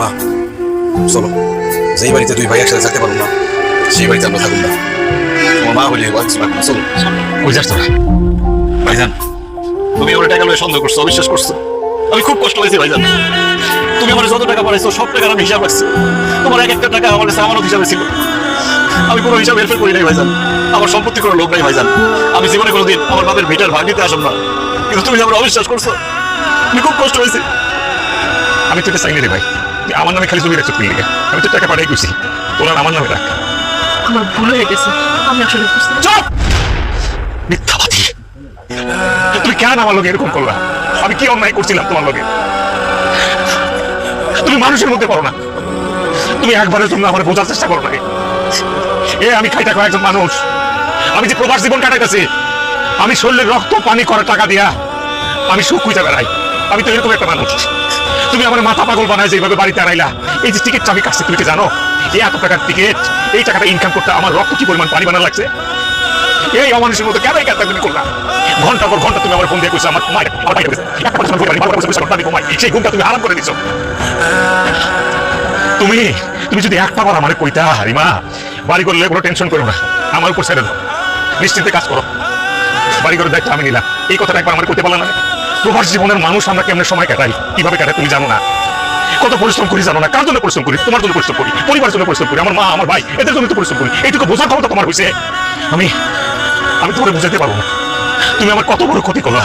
মা চলো, যেই বাড়িতে দুই ভাই একসাথে থাকতে পারবো না সেই বাড়িতে আমরা থাকুন না। তোমার মা বলি চলো। ওই যাস তোরা ভাইজান, তুমি আমার টাকা লয়ে সন্দেহ করছো, অবিশ্বাস করছো, আমি খুব কষ্ট হয়েছি ভাইজান। তুমি আমার যত টাকা পাঠাইছো সব টাকার আমি হিসাব রাখছি। তোমার এক একটা টাকা আমার কাছে আমানত হিসাবে ছিল, আমি কোনো হিসাব হেরফের করি নাই ভাইজান। আমার সম্পত্তি কোনো লোক নাই ভাইজান, আমি জীবনে কোনোদিন আমার বাপের ভিটার ভাগ দিতে আসব না, কিন্তু তুমি আমার অবিশ্বাস করছো, আমি খুব কষ্ট হয়েছে। আমি তো এটা চাইনি রে ভাই, আমার নামে খালি জমি রাখছো তুই, আমি তো টাকা পাঠাই করছি, তোর আমার নামে রাখ। আমার ভুল হয়ে গেছে, আমি আসলে চুপ! মিথ্যাবাদী! তুমি কেন আমার লোকে এরকম করলা? আমি কি অন্যায় করছিলাম তোমার লোকে? তুমি মানুষের মধ্যে করো না, তুমি একবারের জন্য আমার বোঝার চেষ্টা করো না। আমি খাইটা খাওয়া একজন মানুষ, আমি যে প্রবাস জীবন কাটাইতেছি, আমি শরীরের রক্ত পানি করা টাকা দিয়া আমি সুখ খুঁজে বেড়াই, আমি তো এরকম একটা মানুষ। তুমি আমার মাথা পাগল বানায় যেভাবে বাড়িতে আড়াইলা, এই যে টিকিটটা আমি কাটছি তুমি কি জানো? এই এত টাকার টিকিট, এই টাকাটা ইনকাম করতে আমার রক্ত কি পরিমাণ পানি বানা লাগছে? এই অমানুষের মতো কেন এই কাজটা তুমি করলা? ঘন্টা পর ঘন্টা তুমি আমার ফোন দিয়ে কইছো আমার মায়ের আমি ঘুমাই, সেই ঘুমটা তুমি আরাম করে দিছো। তুমি তুমি যদি একটা বার আমার কইতা হারিমা বাড়ি করলে কোনো টেনশন করো না, আমার উপর ছেড়ে দাও, নিশ্চিন্তে কাজ করো, বাড়ি করে দায়িত্ব আমি নিলাম, এই কথাটা একবার আমার কইতে পারলাম না? প্রবাস জীবনের মানুষ আমরা কেমন সময় কাটাই, কিভাবে কাটাই তুমি জানো না? কত পরিশ্রম করি জানো না? কার জন্য পরিশ্রম করি? তোমার জন্য পরিশ্রম করি, পরিবারের জন্য পরিশ্রম করি, আমার মা আমার ভাই এদের জন্য তো পরিশ্রম করি। এইটুকু বোঝার ক্ষমতা তোমার হয়েছে? আমি আমি তোমাকে বুঝাতে পারবো না, তুমি আমার কত বড় ক্ষতি করলা।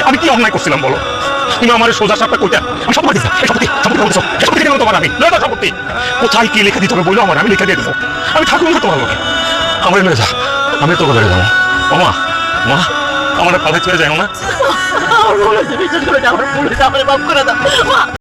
আমি কি অন্যায় করছিলাম বলো? তুমি আমার সোজা সাপটা কইটা আমি সম্পত্তি তোমার, আমি সম্পত্তি কোথায় কি লিখে দিতে হবে বললো আমার, আমি লিখে দিয়ে দেবো, আমি থাকবো না তোমার লোকে। আমার লয়ে যা, আমি তোকে লয়ে যাবো। ও মা, মা আমার পালে চলে যায় না। আমার ভুল হয়েছে, বিশ্বাস করে আমার ভুল হয়েছে, আমার মাফ করে দাও।